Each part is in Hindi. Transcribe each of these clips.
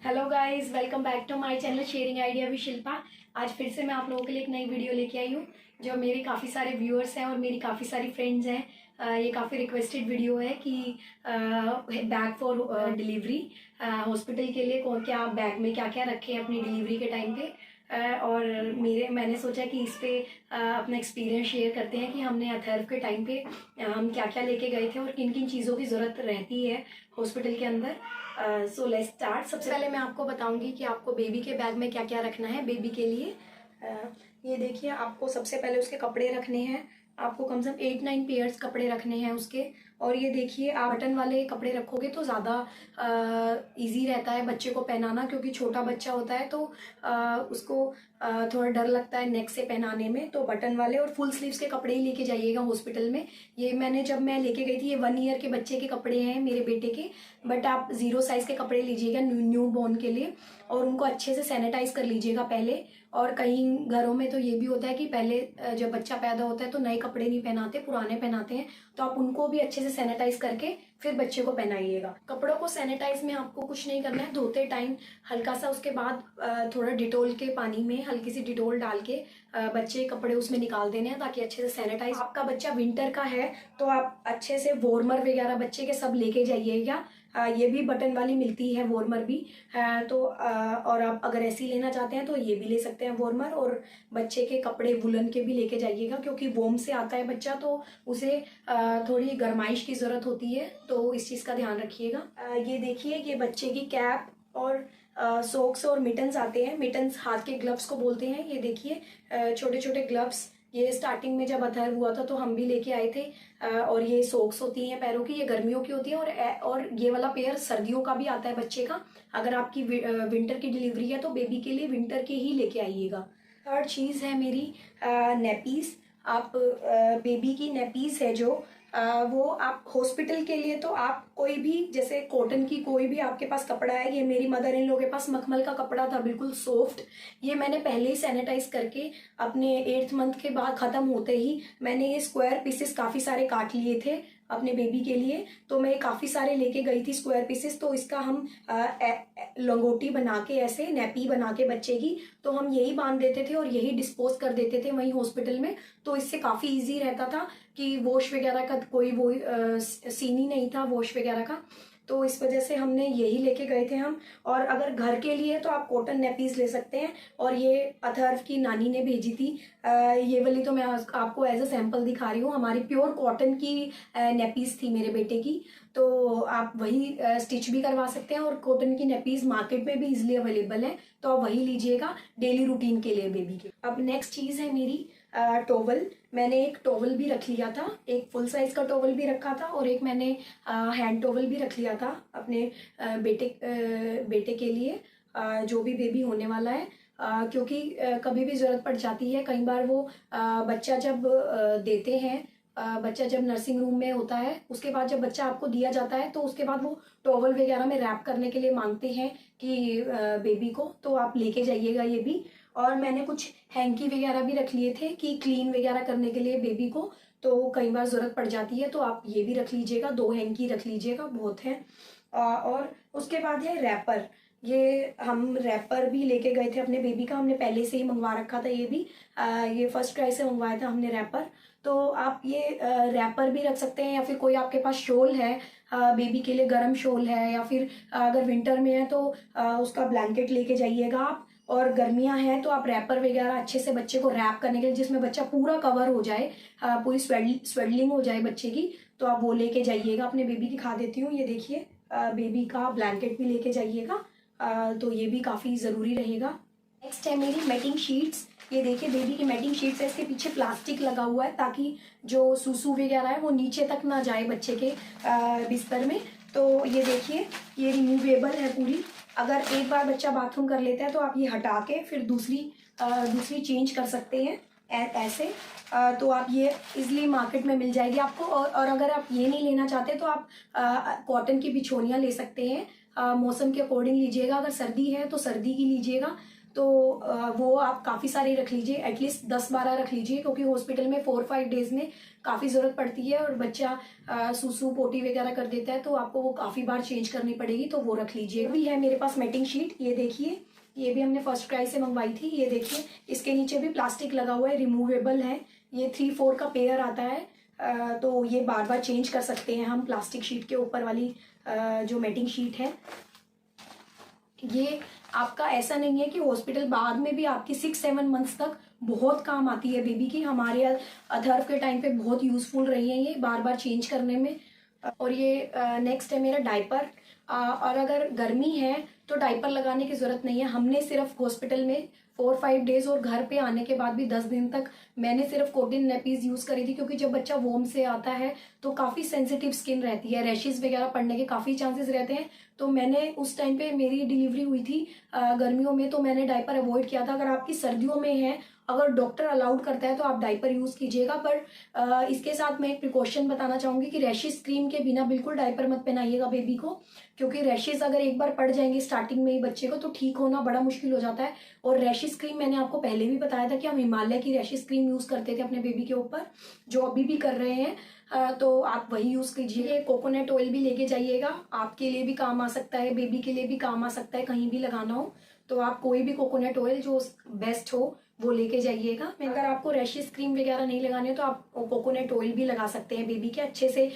Hello guys, welcome back to my channel sharing idea with Shilpa. आज फिर से मैं आप लोगों के लिए एक नई वीडियो लेके आई हूँ। जो मेरे काफ़ी सारे व्यूअर्स हैं और मेरी काफ़ी सारी फ्रेंड्स हैं, ये काफ़ी रिक्वेस्टेड वीडियो है कि बैग फॉर डिलीवरी, हॉस्पिटल के लिए कौन क्या बैग में क्या क्या रखें अपनी डिलीवरी के टाइम पे। और मैंने सोचा कि इस पे अपना एक्सपीरियंस शेयर करते हैं कि हमने अथर्व के टाइम पे हम क्या क्या लेके गए थे और किन किन चीज़ों की ज़रूरत रहती है हॉस्पिटल के अंदर। So let's start. सबसे पहले मैं आपको बताऊंगी कि आपको बेबी के बैग में क्या क्या रखना है बेबी के लिए। ये देखिए, आपको सबसे पहले उसके कपड़े रखने हैं। आपको कम से कम 8-9 पेयर्स कपड़े रखने हैं उसके। और ये देखिए, आप बटन वाले कपड़े रखोगे तो ज़्यादा इजी रहता है बच्चे को पहनाना, क्योंकि छोटा बच्चा होता है तो उसको थोड़ा डर लगता है नेक से पहनाने में। तो बटन वाले और फुल स्लीव्स के कपड़े ही लेके जाइएगा हॉस्पिटल में। ये जब मैं लेके गई थी, ये 1 ईयर के बच्चे के कपड़े हैं मेरे बेटे के। बट आप 0 साइज के कपड़े लीजिएगा न्यू बॉर्न के लिए, और उनको अच्छे से सैनिटाइज कर लीजिएगा पहले। और कई घरों में तो ये भी होता है कि पहले जब बच्चा पैदा होता है तो नए कपड़े नहीं पहनाते, पुराने पहनाते हैं। तो आप उनको भी अच्छे से सैनिटाइज करके फिर बच्चे को पहनाइएगा। कपड़ों को सैनिटाइज में आपको कुछ नहीं करना है, धोते टाइम हल्का सा उसके बाद थोड़ा डिटोल के पानी में हल्की सी डिटोल डाल के बच्चे के कपड़े उसमें निकाल देने हैं, ताकि अच्छे से सैनिटाइज। आपका बच्चा विंटर का है तो आप अच्छे से वार्मर वगैरह बच्चे के सब लेके जाइएगा। ये भी बटन वाली मिलती है वार्मर भी। तो और आप अगर ऐसी लेना चाहते हैं तो ये भी ले सकते हैं वार्मर। और बच्चे के कपड़े वुलन के भी लेके जाइएगा, क्योंकि वोम से आता है बच्चा तो उसे थोड़ी गर्माइश की ज़रूरत होती है, तो इस चीज़ का ध्यान रखिएगा। ये देखिए, ये बच्चे की कैप और सॉक्स और मिटन्स आते हैं। मिटन्स हाथ के ग्लव्स को बोलते हैं। ये देखिए, छोटे छोटे ग्लव्स, ये स्टार्टिंग में जब अथर्व हुआ था तो हम भी लेके आए थे। और ये सॉक्स होती हैं पैरों की, ये गर्मियों की होती है। और ये वाला पेयर सर्दियों का भी आता है बच्चे का। अगर आपकी विंटर की डिलीवरी है तो बेबी के लिए विंटर के ही लेके आइएगा। थर्ड चीज़ है मेरी नेपीज। आप बेबी की नेपीज है जो वो आप हॉस्पिटल के लिए तो आप कोई भी, जैसे कॉटन की कोई भी आपके पास कपड़ा है। ये मेरी मदर इन लोगों के पास मखमल का कपड़ा था, बिल्कुल सॉफ्ट। ये मैंने पहले ही सैनिटाइज करके अपने 8th मंथ के बाद ख़त्म होते ही मैंने ये स्क्वायर पीसेस काफ़ी सारे काट लिए थे अपने बेबी के लिए। तो मैं काफ़ी सारे लेके गई थी स्क्वायर पीसेस। तो इसका हम लंगोटी बना के, ऐसे नैपी बना के बच्चे की, तो हम यही बांध देते थे और यही डिस्पोज कर देते थे वहीं हॉस्पिटल में। तो इससे काफ़ी इजी रहता था कि वॉश वगैरह का कोई वो सीन ही नहीं था वॉश वगैरह का। तो इस वजह से हमने यही लेके गए थे हम। और अगर घर के लिए तो आप कॉटन नेपीज ले सकते हैं। और ये अथर्व की नानी ने भेजी थी, ये वाली तो मैं आपको एज अ सैंपल दिखा रही हूँ। हमारी प्योर कॉटन की नेपीज थी मेरे बेटे की। तो आप वही स्टिच भी करवा सकते हैं, और कॉटन की नेपीज मार्केट में भी इजिली अवेलेबल है, तो आप वही लीजिएगा डेली रूटीन के लिए बेबी के। अब नेक्स्ट चीज़ है मेरी टॉवल। मैंने एक टॉवल भी रख लिया था, एक फुल साइज का टॉवल भी रखा था, और एक मैंने हैंड टॉवल भी रख लिया था अपने बेटे के लिए, जो भी बेबी होने वाला है। क्योंकि कभी भी ज़रूरत पड़ जाती है। कई बार वो बच्चा जब देते हैं, बच्चा जब नर्सिंग रूम में होता है, उसके बाद जब बच्चा आपको दिया जाता है तो उसके बाद वो टॉवल वगैरह में रैप करने के लिए मांगते हैं कि बेबी को, तो आप लेके जाइएगा ये भी। और मैंने कुछ हैंकी वगैरह भी रख लिए थे कि क्लीन वगैरह करने के लिए बेबी को, तो कई बार ज़रूरत पड़ जाती है, तो आप ये भी रख लीजिएगा। 2 हैंकी रख लीजिएगा, बहुत है। और उसके बाद है रैपर। ये हम रैपर भी लेके गए थे अपने बेबी का, हमने पहले से ही मंगवा रखा था। ये भी ये फर्स्ट ट्राई से मंगवाया था हमने रैपर। तो आप ये रैपर भी रख सकते हैं, या फिर कोई आपके पास शॉल है बेबी के लिए, गर्म शॉल है, या फिर अगर विंटर में है तो उसका ब्लैंकेट लेके जाइएगा आप। और गर्मियां हैं तो आप रैपर वगैरह अच्छे से बच्चे को रैप करने के लिए, जिसमें बच्चा पूरा कवर हो जाए, पूरी स्वेडलिंग हो जाए बच्चे की, तो आप वो लेके जाइएगा। अपने बेबी की दिखा देती हूँ। ये देखिए, बेबी का ब्लैंकेट भी लेके जाइएगा, तो ये भी काफ़ी ज़रूरी रहेगा। नेक्स्ट है मेरी मैटिंग शीट्स। ये देखिए, बेबी की मैटिंग शीट्स है, इसके पीछे प्लास्टिक लगा हुआ है ताकि जो सूसू वगैरह है वो नीचे तक ना जाए बच्चे के बिस्तर में। तो ये देखिए, ये रिमूवेबल है पूरी। अगर एक बार बच्चा बाथरूम कर लेता है तो आप ये हटा के फिर दूसरी चेंज कर सकते हैं ऐसे। तो आप ये इजीली मार्केट में मिल जाएगी आपको। और अगर आप ये नहीं लेना चाहते तो आप कॉटन की बिछोनियाँ ले सकते हैं। मौसम के अकॉर्डिंग लीजिएगा। अगर सर्दी है तो सर्दी की लीजिएगा। तो वो आप काफ़ी सारे रख लीजिए, एटलीस्ट 10-12 रख लीजिए, क्योंकि हॉस्पिटल में 4-5 डेज में काफ़ी ज़रूरत पड़ती है और बच्चा सूसू पोटी वगैरह कर देता है तो आपको वो काफ़ी बार चेंज करनी पड़ेगी, तो वो रख लीजिए। अभी है मेरे पास मैटिंग शीट, ये देखिए, ये भी हमने फर्स्ट क्राई से मंगवाई थी। ये देखिए, इसके नीचे भी प्लास्टिक लगा हुआ है, रिमूवेबल है। ये 3-4 का पेयर आता है, तो ये बार बार चेंज कर सकते हैं हम। प्लास्टिक शीट के ऊपर वाली जो मैटिंग शीट है, ये आपका ऐसा नहीं है कि हॉस्पिटल बाद में भी आपकी 6-7 मंथ्स तक बहुत काम आती है बेबी की। हमारे अथर्व के टाइम पे बहुत यूजफुल रही है ये बार बार चेंज करने में। और ये नेक्स्ट है मेरा डायपर। और अगर गर्मी है तो डायपर लगाने की ज़रूरत नहीं है। हमने सिर्फ हॉस्पिटल में 4-5 डेज और घर पे आने के बाद भी 10 दिन तक मैंने सिर्फ कॉटन नेपीज यूज़ करी थी, क्योंकि जब बच्चा वॉर्म से आता है तो काफ़ी सेंसिटिव स्किन रहती है, रैशेज वगैरह पड़ने के काफ़ी चांसेस रहते हैं। तो मैंने उस टाइम पे मेरी डिलीवरी हुई थी गर्मियों में, तो मैंने डायपर अवॉइड किया था। अगर आपकी सर्दियों में है, अगर डॉक्टर अलाउड करता है तो आप डायपर यूज़ कीजिएगा। पर इसके साथ मैं एक प्रिकॉशन बताना चाहूँगी कि रैशेज क्रीम के बिना बिल्कुल डायपर मत पहनाइएगा बेबी को, क्योंकि रैशेज अगर एक बार पड़ जाएंगे स्टार्टिंग में ही बच्चे को तो ठीक होना बड़ा मुश्किल हो जाता है। और रैशेज क्रीम मैंने आपको पहले भी बताया था कि हम हिमालय की रैशेज क्रीम यूज़ करते थे अपने बेबी के ऊपर, जो अभी भी कर रहे हैं। तो आप वही यूज़ कीजिए। कोकोनट ऑयल भी लेके जाइएगा, आपके लिए भी काम आ सकता है, बेबी के लिए भी काम आ सकता है, कहीं भी लगाना हो तो आप कोई भी कोकोनट ऑयल जो बेस्ट हो वो लेके जाइएगा। अगर आपको रैशेज क्रीम वगैरह नहीं लगानी है तो आप कोकोनट ऑयल भी लगा सकते हैं बेबी के। अच्छे से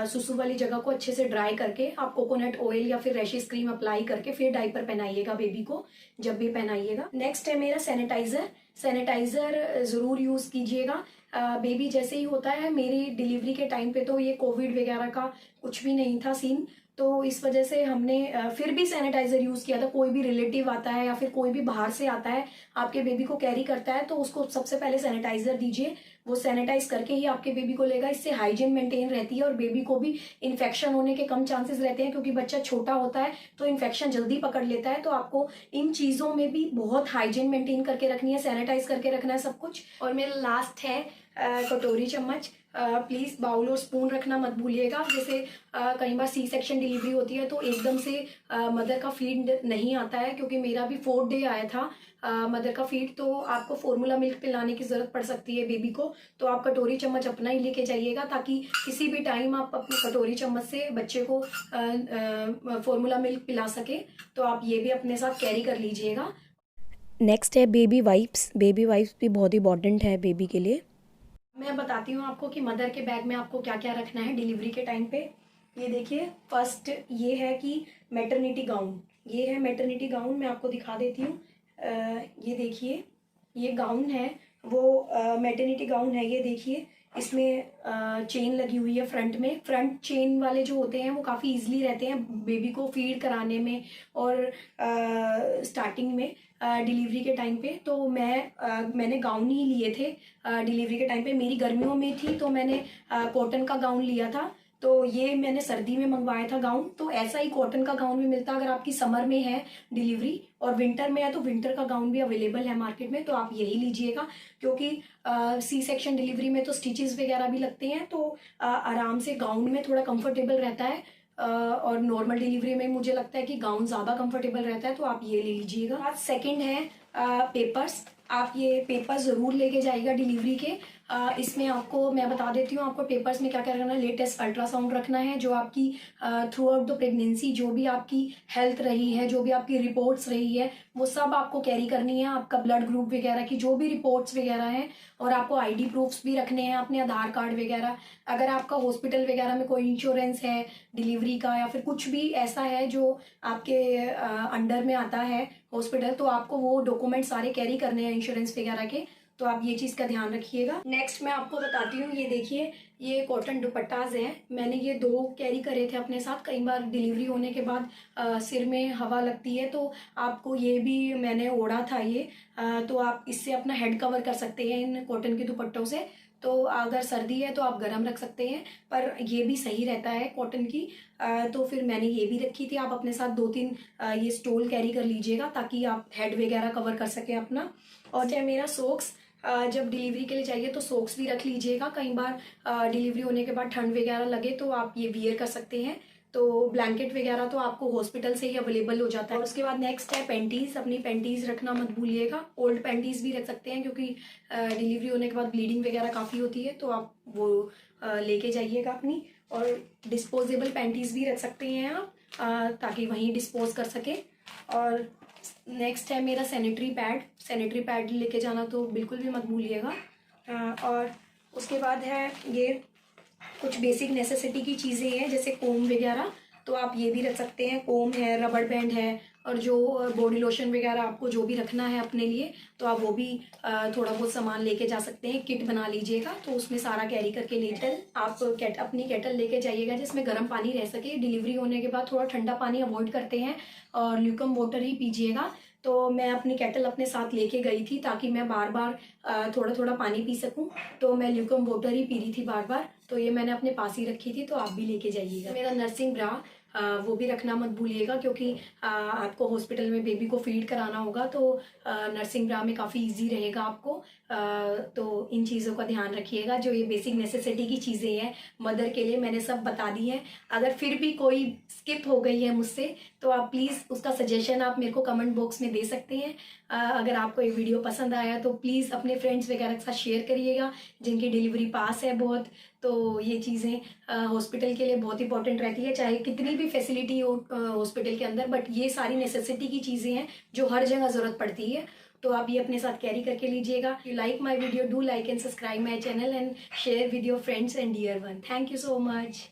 सुसु वाली जगह को अच्छे से ड्राई करके आप कोकोनट ऑयल या फिर रैशेज क्रीम अप्लाई करके फिर डायपर पहनाइएगा बेबी को, जब भी पहनाइएगा। नेक्स्ट है मेरा सैनिटाइजर। सैनिटाइजर ज़रूर यूज़ कीजिएगा। बेबी जैसे ही होता है, मेरी डिलीवरी के टाइम पे तो ये कोविड वगैरह का कुछ भी नहीं था सीन, तो इस वजह से हमने फिर भी सैनिटाइजर यूज़ किया था। कोई भी रिलेटिव आता है या फिर कोई भी बाहर से आता है आपके बेबी को कैरी करता है तो उसको सबसे पहले सैनिटाइजर दीजिए, वो सैनिटाइज करके ही आपके बेबी को लेगा। इससे हाइजीन मेंटेन रहती है और बेबी को भी इन्फेक्शन होने के कम चांसेस रहते हैं, क्योंकि बच्चा छोटा होता है तो इन्फेक्शन जल्दी पकड़ लेता है। तो आपको इन चीज़ों में भी बहुत हाइजीन मेंटेन करके रखनी है, सैनिटाइज करके रखना है सब कुछ। और मेरा लास्ट है कटोरी चम्मच। प्लीज़ बाउल और स्पून रखना मत भूलिएगा। जैसे कई बार सी सेक्शन डिलीवरी होती है तो एकदम से मदर का फीड नहीं आता है, क्योंकि मेरा भी 4th डे आया था मदर का फीड, तो आपको फॉर्मूला मिल्क पिलाने की ज़रूरत पड़ सकती है बेबी को। तो आप कटोरी चम्मच अपना ही लेके जाइएगा, ताकि किसी भी टाइम आप अपनी कटोरी चम्मच से बच्चे को फॉर्मूला मिल्क पिला सके। तो आप ये भी अपने साथ कैरी कर लीजिएगा। नेक्स्ट है बेबी वाइप्स। बेबी वाइप्स भी बहुत इंपॉर्टेंट है बेबी के लिए। मैं बताती हूँ आपको कि मदर के बैग में आपको क्या क्या रखना है डिलीवरी के टाइम पे। ये देखिए, फर्स्ट ये है कि मैटरनिटी गाउन। ये है मैटरनिटी गाउन, मैं आपको दिखा देती हूँ। ये देखिए, ये गाउन है, वो मैटरनिटी गाउन है। ये देखिए, इसमें चेन लगी हुई है फ्रंट में। फ्रंट चेन वाले जो होते हैं वो काफ़ी इजीली रहते हैं बेबी को फीड कराने में और स्टार्टिंग में डिलीवरी के टाइम पे। तो मैंने गाउन ही लिए थे डिलीवरी के टाइम पे। मेरी गर्मियों में थी तो मैंने कॉटन का गाउन लिया था, तो ये मैंने सर्दी में मंगवाया था गाउन। तो ऐसा ही कॉटन का गाउन भी मिलता है अगर आपकी समर में है डिलीवरी, और विंटर में है तो विंटर का गाउन भी अवेलेबल है मार्केट में, तो आप यही लीजिएगा। क्योंकि सी सेक्शन डिलीवरी में तो स्टिचेस वगैरह भी लगते हैं, तो आराम से गाउन में थोड़ा कंफर्टेबल रहता है। और नॉर्मल डिलीवरी में मुझे लगता है कि गाउन ज़्यादा कंफर्टेबल रहता है, तो आप ये ले लीजिएगा। सेकंड है पेपर्स। आप ये पेपर ज़रूर लेके जाइएगा डिलीवरी के। इसमें आपको मैं बता देती हूँ, आपको पेपर्स में क्या क्या रखना है। लेटेस्ट अल्ट्रासाउंड रखना है, जो आपकी थ्रू आउट द प्रेगनेंसी जो भी आपकी हेल्थ रही है, जो भी आपकी रिपोर्ट्स रही है, वो सब आपको कैरी करनी है। आपका ब्लड ग्रुप वगैरह की जो भी रिपोर्ट्स वगैरह हैं, और आपको आईडी प्रूफ्स भी रखने हैं, अपने आधार कार्ड वगैरह। अगर आपका हॉस्पिटल वगैरह में कोई इंश्योरेंस है डिलीवरी का, या फिर कुछ भी ऐसा है जो आपके अंडर में आता है हॉस्पिटल, तो आपको वो डॉक्यूमेंट सारे कैरी करने हैं इंश्योरेंस वगैरह के। तो आप ये चीज़ का ध्यान रखिएगा। नेक्स्ट मैं आपको बताती हूँ, ये देखिए, ये कॉटन दुपट्टाज हैं। मैंने ये 2 कैरी करे थे अपने साथ। कई बार डिलीवरी होने के बाद सिर में हवा लगती है, तो आपको ये भी मैंने ओढ़ा था ये। तो आप इससे अपना हेड कवर कर सकते हैं इन कॉटन के दुपट्टों से। तो अगर सर्दी है तो आप गर्म रख सकते हैं, पर ये भी सही रहता है कॉटन की। तो फिर मैंने ये भी रखी थी। आप अपने साथ 2-3 ये स्टोल कैरी कर लीजिएगा, ताकि आप हेड वगैरह कवर कर सकें अपना। और चाहे मेरा सॉक्स, जब डिलीवरी के लिए चाहिए तो सॉक्स भी रख लीजिएगा। कई बार डिलीवरी होने के बाद ठंड वगैरह लगे तो आप ये वियर कर सकते हैं। तो ब्लैंकेट वगैरह तो आपको हॉस्पिटल से ही अवेलेबल हो जाता है। और उसके बाद नेक्स्ट है पैंटीज़। अपनी पैंटीज़ रखना मत भूलिएगा। ओल्ड पैंटीज़ भी रख सकते हैं क्योंकि डिलीवरी होने के बाद ब्लीडिंग वगैरह काफ़ी होती है, तो आप वो लेके जाइएगा अपनी। और डिस्पोजेबल पैंटीज़ भी रख सकते हैं आप, ताकि वहीं डिस्पोज कर सकें। और नेक्स्ट है मेरा सैनिटरी पैड। सैनिटरी पैड लेके जाना तो बिल्कुल भी मत भूलिएगा। और उसके बाद है ये कुछ बेसिक नेसेसिटी की चीज़ें हैं, जैसे कोम वगैरह, तो आप ये भी रख सकते हैं। कोम है, रबड़ बैंड है, और जो बॉडी लोशन वगैरह आपको जो भी रखना है अपने लिए, तो आप वो भी थोड़ा बहुत सामान लेके जा सकते हैं। किट बना लीजिएगा, तो उसमें सारा कैरी करके लेकर आप अपनी केटल लेके जाइएगा जिसमें गर्म पानी रह सके। डिलीवरी होने के बाद थोड़ा ठंडा पानी अवॉइड करते हैं और ल्यूकम वाटर ही पीजिएगा। तो मैं अपनी केटल अपने साथ लेके गई थी ताकि मैं बार बार थोड़ा थोड़ा पानी पी सकूं, तो मैं ल्यूकम वाटर ही पी रही थी बार बार। तो ये मैंने अपने पास ही रखी थी, तो आप भी लेके जाइएगा। मेरा नर्सिंग ब्रा वो भी रखना मत भूलिएगा, क्योंकि आपको हॉस्पिटल में बेबी को फीड कराना होगा, तो नर्सिंग ब्रा में काफ़ी इजी रहेगा आपको। तो इन चीज़ों का ध्यान रखिएगा। जो ये बेसिक नेसेसिटी की चीज़ें हैं मदर के लिए, मैंने सब बता दी हैं। अगर फिर भी कोई स्किप हो गई है मुझसे, तो आप प्लीज़ उसका सजेशन आप मेरे को कमेंट बॉक्स में दे सकते हैं। अगर आपको ये वीडियो पसंद आया तो प्लीज़ अपने फ्रेंड्स वगैरह के साथ शेयर करिएगा जिनकी डिलीवरी पास है बहुत। तो ये चीज़ें हॉस्पिटल के लिए बहुत इंपॉर्टेंट रहती है, चाहे कितनी भी फैसिलिटी हो हॉस्पिटल के अंदर, बट ये सारी नेसेसिटी की चीज़ें हैं जो हर जगह ज़रूरत पड़ती है। तो आप ये अपने साथ कैरी करके लीजिएगा। You like my video, do like and subscribe my channel and share with your friends and dear one. Thank you so much.